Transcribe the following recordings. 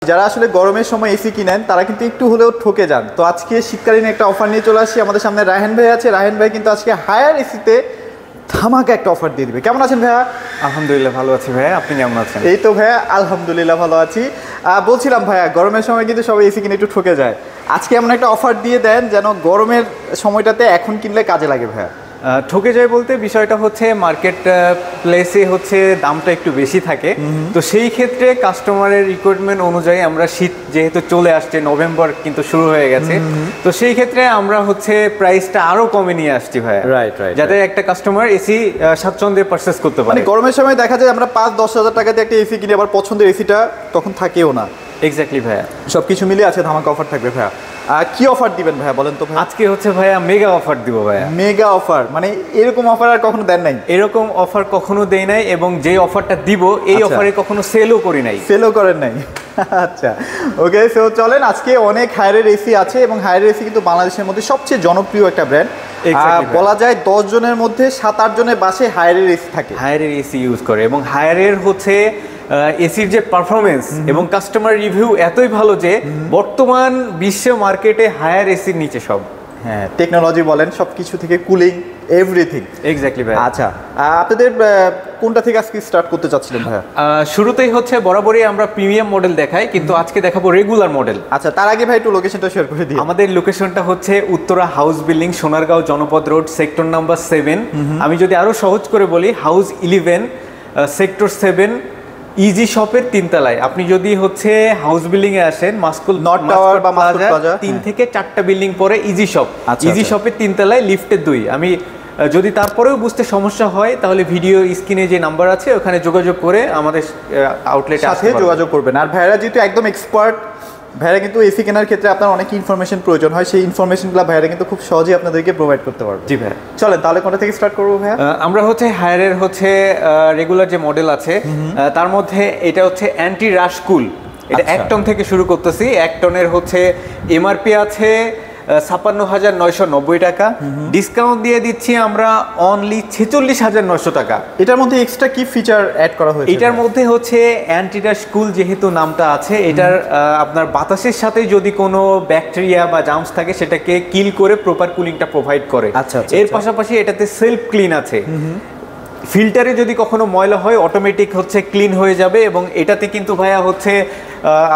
যারা আসলে গরমের সময় এসি কিনেন তারা কিন্তু একটু হলেও ঠকে যান। তো আজকে শীতকালীন একটা অফার নিয়ে চলে আসি। আমাদের সামনে রায়হান ভাই আছে। রায়হান ভাই কিন্তু আজকে হায়ার এসিতে ধামাকা একটা অফার দিয়ে দিবে। কেমন আছেন ভাইয়া? আলহামদুলিল্লাহ ভালো আছি ভাইয়া, আপনি কেমন আছেন? এই তো ভাইয়া আলহামদুলিল্লাহ ভালো আছি। বলছিলাম ভাইয়া, গরমের সময় কিন্তু সবাই এসি কিনে একটু ঠকে যায়। আজকে এমন একটা অফার দিয়ে দেন যেন গরমের সময়টাতে এখন কিনলে কাজে লাগে ভাইয়া। ঠকে যায় বলতে বিষয়টা হচ্ছে মার্কেট প্লেসে হচ্ছে দামটা একটু বেশি থাকে, তো সেই ক্ষেত্রে কাস্টমারের রিকোয়ারমেন্ট অনুযায়ী আমরা শীত যেহেতু চলে আসছে, নভেম্বর কিন্তু শুরু হয়ে গেছে, তো সেই ক্ষেত্রে আমরা হচ্ছে প্রাইসটা আরো কমে নিয়ে আসছি ভাইয়া, রাইট রাইট, যাতে একটা কাস্টমার এসি স্বাচ্ছন্দ্যে পারচেস করতে পারে। মানে গরমের সময় দেখা যায় আমরা 5-10 হাজার টাকা দিয়ে একটা এসি কিনে আবার পছন্দের এসিটা তখন থাকেও না। এক্স্যাক্টলি ভাইয়া, সব কিছু মিলে আছে ধামাকা অফার থাকবে ভাইয়া। কি অফার দিবেন ভাইয়া বলেন তো ভাইয়া? আজকে হচ্ছে ভাইয়া মেগা অফার দিব ভাইয়া। মেগা অফার মানে এরকম অফার আর কখনো দেন নাই? এরকম অফার কখনো দেই নাই, এবং যে অফারটা দিব এই অফারে কখনো সেলও করি নাই। সেলও করেন নাই? আচ্ছা ওকে, সো চলেন আজকে অনেক হায়ারের এসি আছে, এবং হায়ারের এসি কিন্তু বাংলাদেশের মধ্যে সবচেয়ে জনপ্রিয় একটা ব্র্যান্ড। বলা যায় 10 জনের মধ্যে 7-8 জনের বাসায় হায়ারের এসি থাকে, হায়ারের এসি ইউজ করে, এবং হায়ারের হচ্ছে এসির যে পারফরমেন্স এবং কাস্টমার রিভিউ এতই ভালো যে বর্তমান বিশ্ব মার্কেটে হায়ার এসির নিচে সব। হ্যাঁ, টেকনোলজি বলেন সব কিছু থেকে কুলিং এভরিথিং। এক্স্যাক্টলি ভাই। আচ্ছা, আপনাদের কোনটা থেকে আজকে স্টার্ট করতে চাচ্ছিলেন ভাইয়া? শুরুতেই হচ্ছে বরাবরই আমরা প্রিমিয়াম মডেল দেখাই, কিন্তু আজকে দেখাবো রেগুলার মডেল। আচ্ছা, তার আগে ভাই একটু লোকেশনটা শেয়ার করে দিই। আমাদের লোকেশনটা হচ্ছে উত্তরা হাউস বিল্ডিং, সোনারগাঁও জনপদ রোড, সেক্টর নাম্বার 7। আমি যদি আরো সহজ করে বলি, হাউস 11 সেক্টর 7 ইজি শপের 3 তলায়। আপনি যদি হচ্ছে হাউস বিল্ডিং এ আসেন, মাস্কুল নর্থ টাওয়ার বা মাস্কুল প্লাজা 3 থেকে 4টা বিল্ডিং পরে ইজি শপ, ইজি শপের 3 তলায় লিফটের 2। আমি যদি তারপরেও বুঝতে সমস্যা হয় তাহলে ভিডিও স্ক্রিনে যে নাম্বার আছে ওখানে যোগাযোগ করে আমাদের আউটলেটে সাথে যোগাযোগ করবেন। আর ভাইরা যেহেতু একদম এক্সপার্ট, ভাইরা কিন্তু এসি কেনার ক্ষেত্রে আপনার অনেক ইনফরমেশন প্রয়োজন হয়, সেই ইনফরমেশনগুলো ভাইরা কিন্তু খুব সহজেই আপনাদেরকে প্রোভাইড করতে পারবে। জি ভাই, চলেন তাহলে কোনটা থেকে স্টার্ট করবো ভাইয়া? আমরা হচ্ছে হায়ারের হচ্ছে রেগুলার যে মডেল আছে তার মধ্যে এটা হচ্ছে অ্যান্টি রাশ কুল, এটা 1 টন থেকে শুরু করতেছি। 1 টনের হচ্ছে এমআরপি আছে 56,990 টাকা, ডিসকাউন্ট দিয়ে দিচ্ছি আমরা অনলি 46,900 টাকা। এটার মধ্যে এক্সট্রা কি ফিচার অ্যাড করা হয়েছে? এটার মধ্যে হচ্ছে অ্যান্টি রাশ কুল যেহেতু নামটা আছে, এটার আপনার বাতাসের সাথে যদি কোনো ব্যাকটেরিয়া বা জার্মস থাকে সেটাকে কিল করে প্রপার কুলিংটা প্রোভাইড করে। আচ্ছা, এর পাশাপাশি এটাতে সেলফ ক্লিন আছে, ফিল্টারে যদি কখনো ময়লা হয় অটোমেটিক হচ্ছে ক্লিন হয়ে যাবে। এবং এটাতে কিন্তু ভাইয়া হচ্ছে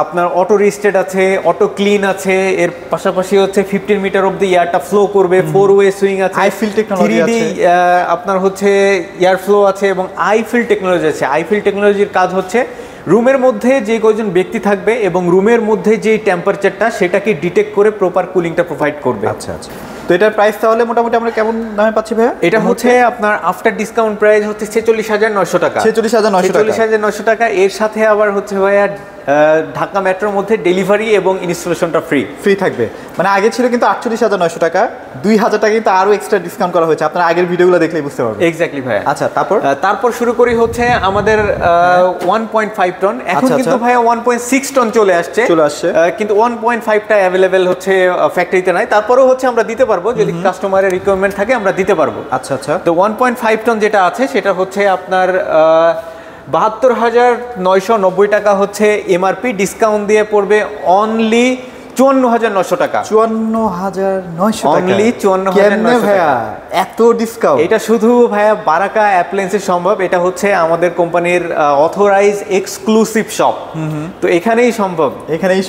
আপনার অটো রিস্টেট আছে, অটো ক্লিন আছে, এর পাশাপাশি হচ্ছে 15 মিটার অফ দি এয়ারটা ফ্লো করবে, 4 ওয়ে সুইং আছে, আইফিল টেকনোলজি আছে, আপনার হচ্ছে এয়ার ফ্লো আছে, এবং আইফিল টেকনোলজি আছে। আইফিল টেকনোলজির কাজ হচ্ছে রুমের মধ্যে যে কয়জন ব্যক্তি থাকবে এবং রুমের মধ্যে যে টেম্পারেচারটা সেটাকে ডিটেক্ট করে প্রপার কুলিংটা প্রোভাইড করবে। আচ্ছা আচ্ছা, তো এটার প্রাইস তাহলে মোটামুটি আমরা কেমন দামে পাচ্ছি ভাইয়া? এটা হচ্ছে আপনার আফটার ডিসকাউন্ট প্রাইস হচ্ছে 46,900 টাকা। 46,900 টাকা। এর সাথে আবার হচ্ছে ভাইয়া ঢাকা মেট্রোর মধ্যে ডেলিভারি এবং ইনস্টলেশনটা ফ্রি থাকবে। মানে আগে ছিল কিন্তু 48,900 টাকা, 2,000 টাকা কিন্তু আরো এক্সট্রা ডিসকাউন্ট করা হয়েছে। আপনারা আগের ভিডিওগুলো দেখলেই বুঝতে পারবেন। এক্স্যাক্টলি ভাইয়া। আচ্ছা, তারপর শুরু করি হচ্ছে আমাদের 1.5 টন। এখন কিন্তু ভাইয়া 1.6 টন চলে আসছে, কিন্তু 1.5টা অ্যাভেলেবেল হচ্ছে ফ্যাক্টরিতে নাই। তারপরেও হচ্ছে আমরা দিতে পারবো, যদি কাস্টমারের রিকোয়ারমেন্ট থাকে আমরা দিতে পারবো। আচ্ছা আচ্ছা, তো 1.5 টন যেটা আছে সেটা হচ্ছে আপনার 72,990 টাকা হচ্ছে এমআরপি, ডিসকাউন্ট দিয়ে পড়বে অনলি 54,900 টাকা। 54,900 টাকা, অনলি 54,900 ভাইয়া এত ডিসকাউন্ট? এটা শুধু ভাইয়া বারাকা অ্যাপ্লায়েন্সে সম্ভব। এটা হচ্ছে আমাদের কোম্পানির অথরাইজ এক্সক্লুসিভ শপ, তো এখানেই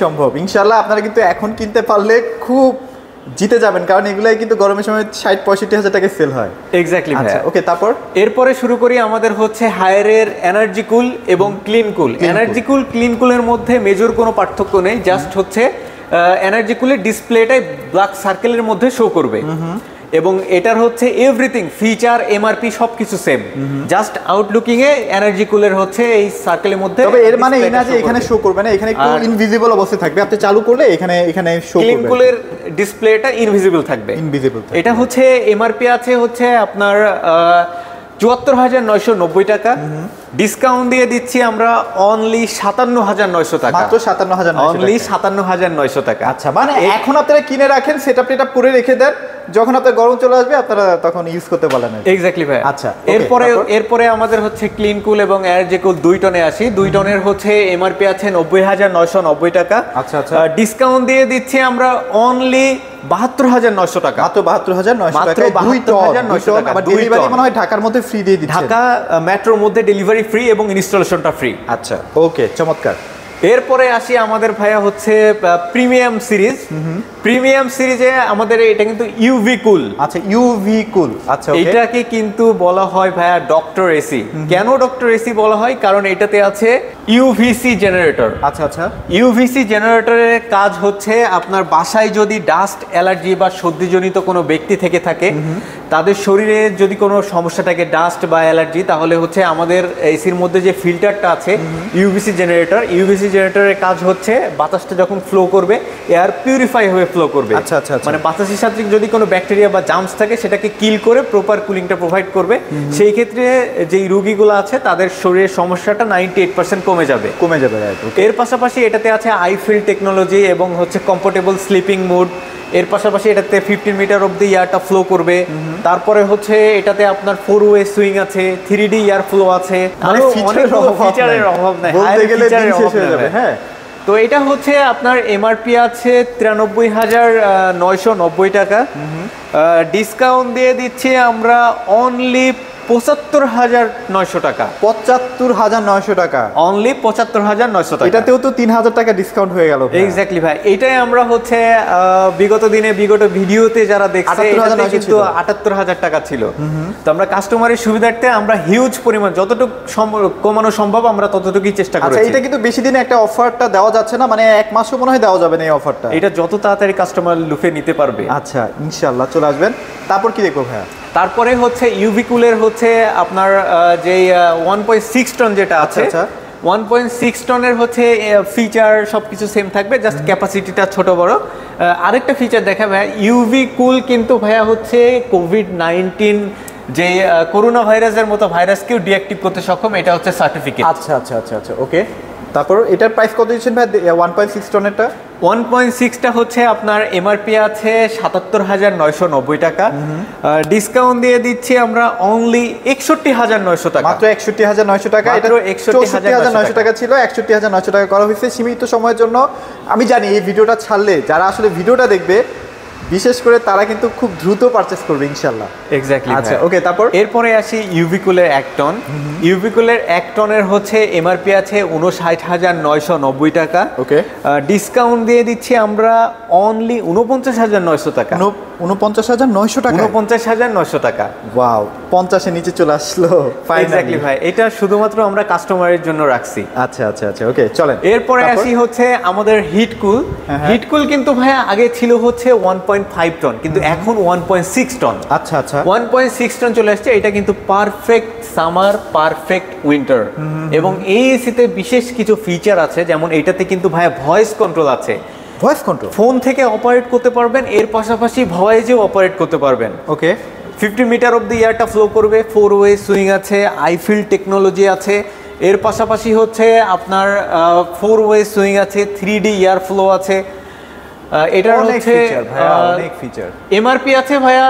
সম্ভব। ইনশাআল্লাহ আপনারা কিন্তু এখন কিনতে পারলে খুব জিতে যাবেন, কারণ এগুলাই কিন্তু গরমের সময় 60-65 হাজার টাকায় সেল হয়। এক্স্যাক্টলি ভাইয়া। ওকে, এরপরে শুরু করি আমাদের হচ্ছে হায়ারের এনার্জি কুল এবং ক্লিন কুল। এনার্জি কুল ক্লিন কুলের মধ্যে মেজর কোনো পার্থক্য নেই, জাস্ট হচ্ছে এনার্জি কুলের ডিসপ্লেটাই ব্ল্যাক সার্কেলের মধ্যে শো করবে, এবং এটার হচ্ছে এভরিথিং ফিচার এমআরপি সবকিছু সেম, জাস্ট আউটলুকিং এ এনার্জি কুলের হচ্ছে এই সার্কেলের মধ্যে। তবে এর মানে এই না যে এখানে শো করবে না, এখানে একটু ইনভিজিবল অবস্থায় থাকবে। আপনি চালু করলে এখানে শো করবে, ক্লিন কুলের ডিসপ্লেটা ইনভিজিবল থাকবে। এটা হচ্ছে এমআরপি আছে হচ্ছে আপনার 74,990 টাকা, ডিসকাউন্ট দিয়ে দিচ্ছি আমরা অনলি 57,900 টাকা, মাত্র 57,900, অনলি 57,900 টাকা। আচ্ছা, মানে এখন আপনারা কিনে রাখেন, সেটআপ করে রেখে দেন, যখন আপনার গরম চলে আসবে আপনারা তখন ইউজ করতে পারলেন। এক্স্যাক্টলি ভাই। আচ্ছা, এরপরে আমাদের হচ্ছে ক্লিন কুল এবং এনার্জি কুল 2 টনে আসি। 2 টনের হচ্ছে এমআরপি আছে 90,990 টাকা। আচ্ছা আচ্ছা, ডিসকাউন্ট দিয়ে দিচ্ছি আমরা অনলি 72,900 টাকা। মাত্র 72,900 টাকা, 2 টন। আবার ডেলিভারি মনে হয় ঢাকার মধ্যে ফ্রি দিয়ে দিচ্ছেন। ঢাকা মেট্রোর মধ্যে ডেলিভারি ফ্রি এবং ইনস্টলেশনটা ফ্রি। আচ্ছা, ওকে, চমৎকার। এরপরে আসি আমাদের ভাইয়া হচ্ছে প্রিমিয়াম সিরিজ। প্রিমিয়াম সিরিজে আমাদের এটা কিন্তু ইউভি কুল। আচ্ছা, ইউভি কুল। আচ্ছা, এটাকে কিন্তু বলা হয় ভাইয়া ডক্টর এসি। কেন ডক্টর এসি বলা হয়? কারণ এটাতে আছে ইউভিসি জেনারেটর। আচ্ছা আচ্ছা, ইউভিসি জেনারেটরের কাজ হচ্ছে আপনার বাসায় যদি ডাস্ট অ্যালার্জি বা সর্দিজনিত কোনো ব্যক্তি থেকে থাকে, তাদের শরীরে যদি কোনো সমস্যা থাকে ডাস্ট বা অ্যালার্জি, তাহলে হচ্ছে আমাদের এসির মধ্যে যে ফিল্টারটা আছে ইউভিসি জেনারেটরের কাজ হচ্ছে বাতাসটা যখন ফ্লো করবে এয়ার পিউরিফাই হয়ে ফ্লো করবে। আচ্ছা আচ্ছা, মানে বাতাসের সাথে যদি কোনো ব্যাকটেরিয়া বা জার্মস থাকে সেটাকে কিল করে প্রপার কুলিংটা প্রোভাইড করবে। সেই ক্ষেত্রে যেই রোগীগুলো আছে তাদের শরীরের সমস্যাটা 98% কমে যাবে। এর পাশাপাশি এটাতে আছে আইফিল টেকনোলজি এবং হচ্ছে কমফোর্টেবল স্লিপিং মোড। এর পাশাপাশি এটাতে 15 মিটার অব্দি এয়ারটা ফ্লো করবে। তারপরে হচ্ছে এটাতে আপনার 4 ওয়ে সুইং আছে, 3D এয়ার ফ্লো আছে। মানে ফিচারের অভাব নাই, বলতে গেলে দিন শেষ হয়ে যাবে। হ্যাঁ, তো এটা হচ্ছে আপনার এমআরপি আছে 93,990 টাকা। ডিসকাউন্ট দিয়ে দিচ্ছি আমরা অনলি 75,900 টাকা। 75,900 টাকা, অনলি 75,900 টাকা। এটাতেও তো 3,000 টাকা ডিসকাউন্ট হয়ে গেল। এক্স্যাক্টলি ভাই, এটাই আমরা হচ্ছে বিগত ভিডিওতে যারা দেখছে এটাতে কিন্তু 78,000 টাকা ছিল। তো আমরা কাস্টমারের সুবিধার্থে আমরা হিউজ পরিমাণ যতটুকু কমানো সম্ভব আমরা ততটুকুই চেষ্টা করেছি। আচ্ছা, এটা কিন্তু বেশি দিনে একটা অফারটা দেওয়া যাচ্ছে না, মানে 1 মাসও মনে হয় দেওয়া যাবে না এই অফারটা। এটা যত তাড়াতাড়ি কাস্টমার লুফে নিতে পারবে। আচ্ছা, ইনশাআল্লাহ চলে আসবেন। তারপর কি দেখবো ভাইয়া? তারপরে হচ্ছে ইউভি কুলের হচ্ছে আপনার যে 1.6 টন যেটা আছে, 1.6 টনের হচ্ছে ফিচার সবকিছু সেম থাকবে, জাস্ট ক্যাপাসিটিটা ছোট বড়। আরেকটা ফিচার দেখা ভাইয়া, ইউভি কুল কিন্তু ভাইয়া হচ্ছে কোভিড-19 যে করোনা ভাইরাসের মতো ভাইরাসকেও ডিঅ্যাক্টিভ করতে সক্ষম। এটা হচ্ছে সার্টিফিকেট। আচ্ছা আচ্ছা আচ্ছা আচ্ছা, ওকে। তারপর এটার প্রাইস কত দিচ্ছেন ভাই 1.6 টনেরটা? 1.6টা হচ্ছে আপনার এমআরপি আছে 77,990 টাকা। ডিসকাউন্ট দিয়ে দিচ্ছি আমরা অনলি 61,900 টাকা। মাত্র 61,900 টাকা। এটা 61,900 টাকা ছিল, 61,900 টাকা করা হয়েছে সীমিত সময়ের জন্য। আমি জানি এই ভিডিওটা ছাড়লে যারা আসলে ভিডিওটা দেখবে বিশেষ করে তারা কিন্তু খুব দ্রুত পারচেজ করবে ইনশাআল্লাহ। এক্স্যাক্টলি। আচ্ছা, ওকে। তারপর এরপরে আসি ইউভিকুলের 1 টন। ইউভিকুলের 1 টনের হচ্ছে এমআরপি আছে 59,990 টাকা। ওকে, ডিসকাউন্ট দিয়ে দিচ্ছি আমরা অনলি 49,900 টাকা। 49,900 টাকা, 49,900 টাকা। ওয়াও, 50-এর নিচে চলে আসলো এক্স্যাক্টলি ভাই, এটা শুধুমাত্র আমরা কাস্টমারের জন্য রাখছি। আচ্ছা আচ্ছা আচ্ছা, ওকে, চলেন। এরপরে আসি হচ্ছে আমাদের হিটকুল। হিটকুল কিন্তু ভাই আগে ছিল হচ্ছে 1.5 টন, কিন্তু এখন 1.6 টন। আচ্ছা আচ্ছা, 1.6 টন চলে আসছে। এটা কিন্তু পারফেক্ট সামার, পারফেক্ট উইন্টার। এবং এই এসিতে বিশেষ কিছু ফিচার আছে, যেমন এটাতে কিন্তু ভাইয়া ভয়েস কন্ট্রোল আছে। ভয়েস কন্ট্রোল, ফোন থেকে অপারেট করতে পারবেন, এর পাশাপাশি ভয়েসেও অপারেট করতে পারবেন। ওকে। 50 মিটার অব্দি এয়ারটা ফ্লো করবে, 4 ওয়ে সুইং আছে, আইফিল টেকনোলজি আছে। এর পাশাপাশি হচ্ছে আপনার 4 ওয়ে সুইং আছে, 3D এয়ার ফ্লো আছে। এটার হচ্ছে অনেক ফিচার। এমআরপি আছে ভাইয়া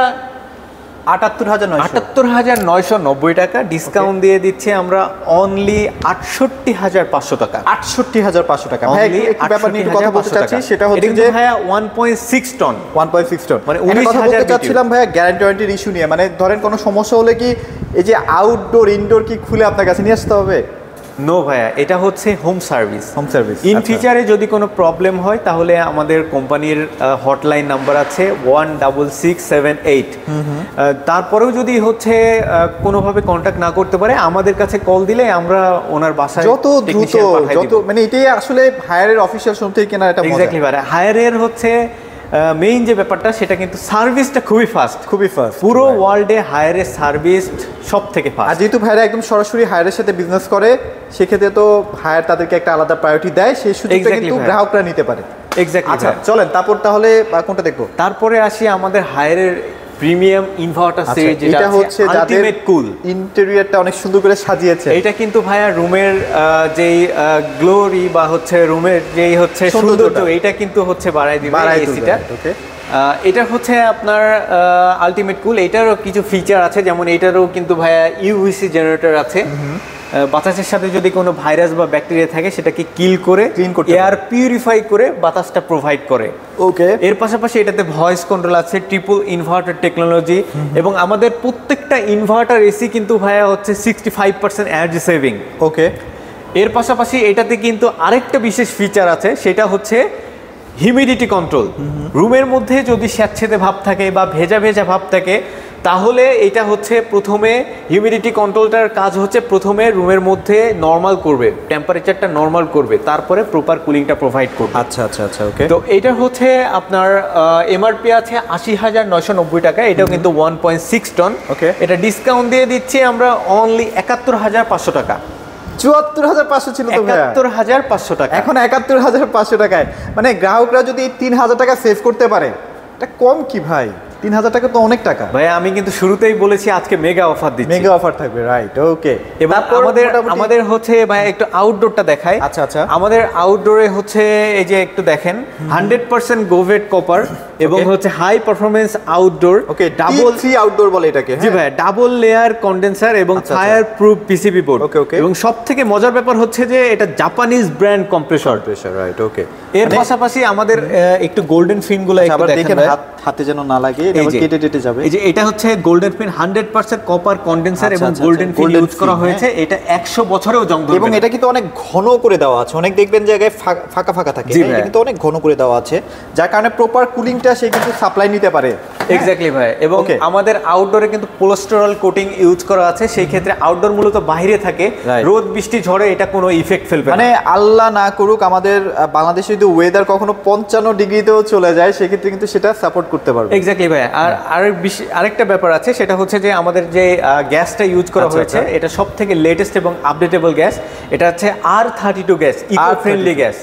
78,990 টাকা। ডিসকাউন্ট দিয়ে দিচ্ছে আমরা অনলি 68,500 টাকা। 68,500 টাকা। ভাই একটু ব্যাপার নিয়ে কথা বলতে চাচ্ছি, সেটা হচ্ছে যে ভাইয়া 1.6 টন, 1.6 টন মানে আমি কথা বলতে চাচ্ছিলাম ভাইয়া গ্যারান্টি ওয়ারেন্টির ইস্যু নিয়ে। মানে ধরেন কোনো সমস্যা হলে কি এই যে আউটডোর ইনডোর কি খুলে আপনার কাছে নিয়ে আসতে হবে? নো ভাইয়া, এটা হচ্ছে home service. Home service. In ফিচারে যদি কোনো প্রবলেম হয় তাহলে আমাদের কোম্পানির হটলাইন নাম্বার আছে 16678। তারপরেও যদি হচ্ছে কোনোভাবে কন্ট্যাক্ট না করতে পারে, আমাদের কাছে কল দিলে আমরা ওনার বাসায় যত দ্রুত, যত মানে এটাই আসলে হায়ারের অফিসিয়াল শোরুম থেকে কেনার একটা মজা। এক্স্যাক্টলি ভাই, হায়ারের হচ্ছে মেইন যে ব্যাপারটা সেটা কিন্তু সার্ভিসটা খুবই ফাস্ট, খুবই ফাস্ট। পুরো ওয়ার্ল্ডে হায়ারের সার্ভিস সব থেকে ফাস্ট। আর যেহেতু ভাইরা একদম সরাসরি হায়ারের সাথে বিজনেস করে, সেক্ষেত্রে তো হায়ার তাদেরকে একটা আলাদা প্রায়োরিটি দেয়, সেই সুযোগটা কিন্তু গ্রাহকরা নিতে পারে। এক্স্যাক্টলি। আচ্ছা, চলেন তারপর তাহলে কোনটা দেখবো? তারপরে আসি আমাদের হায়ারের প্রিমিয়াম ইনভার্টার আচ্ছা, সিরিজ, যেটা এটা হচ্ছে যাদের আলটিমেট কুল। ইন্টেরিয়রটা অনেক সুন্দর করে সাজিয়েছে। এটা কিন্তু ভাইয়া রুমের যেই গ্লোরি বা হচ্ছে রুমের যেই হচ্ছে সৌন্দর্য, এটা কিন্তু হচ্ছে বাড়াই দিবে এসিটা। ওকে, এটা হচ্ছে আপনার আলটিমেট কুল। এটারও কিছু ফিচার আছে, যেমন এটারও কিন্তু ভাইয়া ইউভিসি জেনারেটর আছে। বাতাসের সাথে যদি কোনো ভাইরাস বা ব্যাকটেরিয়া থাকে সেটাকে কিল করে এয়ার পিউরিফাই করে বাতাসটা প্রোভাইড করে। ওকে, এর পাশাপাশি এটাতে ভয়েস কন্ট্রোল আছে, ট্রিপল ইনভার্টার টেকনোলজি, এবং আমাদের প্রত্যেকটা ইনভার্টার এসি কিন্তু ভাইয়া হচ্ছে 65% এনার্জি সেভিং। ওকে, এর পাশাপাশি এটাতে কিন্তু আরেকটা বিশেষ ফিচার আছে, সেটা হচ্ছে হিউমিডিটি কন্ট্রোল। রুমের মধ্যে যদি স্যাঁতসেঁতে ভাব থাকে বা ভেজা ভেজা ভাব থাকে, তাহলে এটা হচ্ছে প্রথমে হিউমিডিটি কন্ট্রোলটার কাজ হচ্ছে প্রথমে রুমের মধ্যে নর্মাল করবে, টেম্পারেচারটা নর্মাল করবে, তারপরে প্রপার কুলিংটা প্রোভাইড করবে। আচ্ছা আচ্ছা আচ্ছা, ওকে। তো এটা হচ্ছে আপনার এমআরপি আছে ৮০,৯৯০ টাকা, এটাও কিন্তু 1.6 টন। ওকে, এটা ডিসকাউন্ট দিয়ে দিচ্ছি আমরা অনলি ৭১,৫০০ টাকা। ৭৪,৫০০ ছিল তো ভাইয়া, ৭১,৫০০ টাকা, এখন ৭১,৫০০ টাকায়। মানে গ্রাহকরা যদি ৩,০০০ টাকা সেভ করতে পারে, এটা কম কি ভাই? ৩,০০০ টাকা তো অনেক টাকা ভাই। আমি কিন্তু শুরুতেই বলেছি আজকে মেগা অফার দিচ্ছি, মেগা অফার থাকবে, রাইট? ওকে, এবার আমাদের হচ্ছে ভাই একটু আউটডোরটা দেখাই। আচ্ছা আচ্ছা, আমাদের আউটডোরে হচ্ছে এই যে একটু দেখেন 100% গোভেট কপার এবং হচ্ছে হাই পারফরম্যান্স আউটডোর। ওকে, ডাবল 3 আউটডোর বলে এটাকে। জি ভাই, ডাবল লেয়ার কন্ডেন্সার এবং ফায়ার প্রুফ পিসিবি বোর্ড। ওকে ওকে, এবং সবথেকে মজার ব্যাপার হচ্ছে যে এটা জাপানিজ ব্র্যান্ড কম্প্রেসর, রাইট? ওকে, এর পাশাপাশি আমাদের একটু গোল্ডেন ফিনগুলো একটু দেখেন, হাতে যেন না লাগে, এটা কেটে কেটে যাবে। এই যে এটা হচ্ছে গোল্ডেন ফিন 100% কপার কন্ডেন্সার এবং গোল্ডেন ফিন ইউজ করা হয়েছে। এটা 100 বছরেও জং ধরবে এবং এটা কিন্তু অনেক ঘন করে দেওয়া আছে। অনেক দেখবেন জায়গায় ফাঁকা ফাঁকা থাকে, এটা কিন্তু অনেক ঘন করে দেওয়া আছে, যার কারণে প্রপার কুলিংটা সে কিন্তু সাপ্লাই নিতে পারে। এক্স্যাক্টলি ভাই। এবং আমাদের আউটডোরে কিন্তু পোলিস্টারল কোটিং ইউজ করা আছে, সেই ক্ষেত্রে আউটডোর মূলত বাইরে থাকে, রোদ বৃষ্টি ঝড়ে এটা কোনো ইফেক্ট ফেলবে না। মানে আল্লাহ না করুক আমাদের বাংলাদেশে যদি ওয়েদার কখনো 55 ডিগ্রিতেও চলে যায়, সেক্ষেত্রে কিন্তু সেটা সাপোর্ট করতে পারবে। এক্স্যাক্টলি ভাই। আর আরেকটা ব্যাপার আছে, সেটা হচ্ছে যে আমাদের যে গ্যাসটা ইউজ করা হয়েছে, এটা সব থেকে লেটেস্ট এবং আপডেটেবল গ্যাস। এটা হচ্ছে R32 gas, eco friendly gas.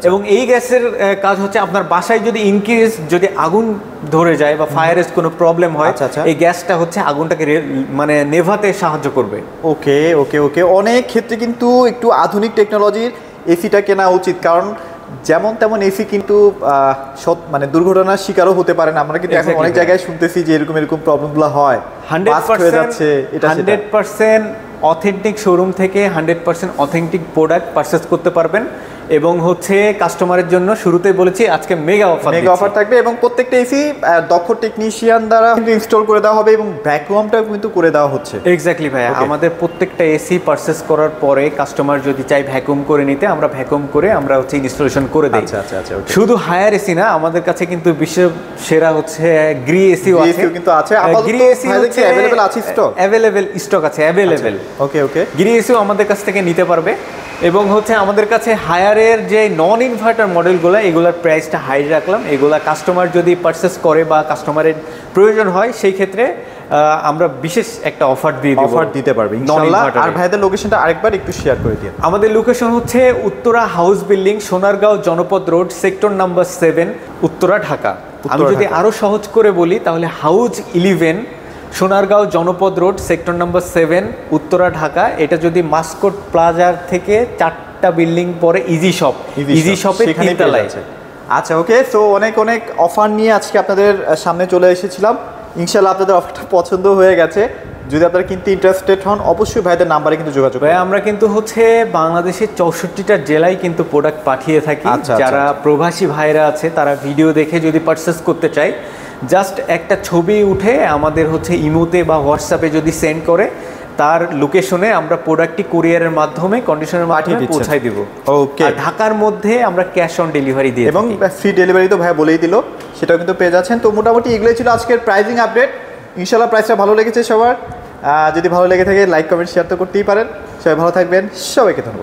এবং এই গ্যাসের কাজ হচ্ছে আপনার বাসায় যদি ইনকেস যদি আগুন ধরে যায় বা ফায়ারের কোনো প্রবলেম হয়, এই গ্যাসটা হচ্ছে আগুনটাকে মানে নেভাতে সাহায্য করবে। ওকে ওকে ওকে, অনেক ক্ষেত্রে কিন্তু একটু আধুনিক টেকনোলজির এসিটা কেনা উচিত, কারণ যেমন তেমন এসি কিন্তু মানে দুর্ঘটনার শিকারও হতে পারে না। আমরা কিন্তু এখন অনেক জায়গায় শুনতেছি যে এরকম প্রবলেমগুলো হয়, 100% অথেন্টিক শোরুম থেকে 100% অথেন্টিক প্রোডাক্ট পারচেজ করতে পারবেন। এবং হচ্ছে কাস্টমারের জন্য শুরুতেই বলেছি আজকে মেগা অফার থাকবে, এবং প্রত্যেকটা এসি দক্ষ টেকনিশিয়ান দ্বারা কিন্তু ইনস্টল করে দেওয়া হবে এবং ভ্যাকুয়ামটাও কিন্তু করে দেওয়া হচ্ছে। এক্স্যাক্টলি ভাই। আমাদের প্রত্যেকটা এসি পারচেজ করার পরে কাস্টমার যদি চাই ভ্যাকুয়াম করে নিতে, আমরা ভ্যাকুয়াম করে আমরা হচ্ছে ইনস্টলেশন করে দিই। আচ্ছা আচ্ছা আচ্ছা, শুধু হায়ার এসি না, আমাদের কাছে কিন্তু বিশ্বের সেরা হচ্ছে গ্রি এসিও আছে, কিন্তু আছে। গ্রি এসি হচ্ছে अवेलेबल আছে, স্টক আছে अवेलेबल। ওকে ওকে, গ্রি এসিও আমাদের কাছ থেকে নিতে পারবে। এবং হচ্ছে আমাদের কাছে হায়ারের যে নন ইনভার্টার মডেলগুলো, এগুলোর প্রাইসটা হাই রাখলাম। এগুলা কাস্টমার যদি পারচেস করে বা কাস্টমারের প্রয়োজন হয়, সেই ক্ষেত্রে আমরা বিশেষ একটা অফার দিতে পারবো ইনশাআল্লাহ। আর ভাইদের লোকেশনটা আরেকবার একটু শেয়ার করে দিন। আমাদের লোকেশন হচ্ছে উত্তরা হাউস বিল্ডিং, সোনারগাঁও জনপদ road, sector number 7, Uttara, Dhaka. আমি যদি আরো সহজ করে বলি তাহলে হাউস 11, সোনারগাঁও জনপদ road, sector number 7, Uttara, Dhaka. এটা যদি মাস্কট প্লাজার থেকে 4টা বিল্ডিং পরে ইজি শপের 3 তলায় আছে। আচ্ছা ওকে, সো অনেক অনেক অফার নিয়ে আজকে আপনাদের সামনে চলে এসেছিলাম। ইনশাআল্লাহ আপনাদের অফারটা পছন্দ হয়ে গেছে। যদি আপনারা কিনতে ইন্টারেস্টেড হন, অবশ্যই ভাইদের নাম্বারে কিন্তু যোগাযোগ করুন। আমরা কিন্তু হচ্ছে বাংলাদেশের 64টা জেলায় কিন্তু প্রোডাক্ট পাঠিয়ে থাকি। যারা প্রবাসী ভাইরা আছে তারা ভিডিও দেখে যদি পারচেস করতে চায়, জাস্ট একটা ছবি উঠে আমাদের হচ্ছে ইমোতে বা হোয়াটসঅ্যাপে যদি সেন্ড করে, তার লোকেশনে আমরা প্রোডাক্টটি কুরিয়ারের মাধ্যমে কন্ডিশনের মাধ্যমে পৌঁছাই দিব। ওকে, ঢাকার মধ্যে আমরা ক্যাশ অন ডেলিভারি দিই এবং ফ্রি ডেলিভারি তো ভাই বলেই দিল, সেটাও কিন্তু পেয়ে যাচ্ছেন। তো মোটামুটি এগুলোই ছিল আজকের প্রাইজিং আপডেট। ইনশাআল্লাহ প্রাইসটা ভালো লেগেছে সবার। যদি ভালো লেগে থাকে লাইক কমেন্ট শেয়ার তো করতেই পারেন। সবাই ভালো থাকবেন, সবাইকে ধন্যবাদ।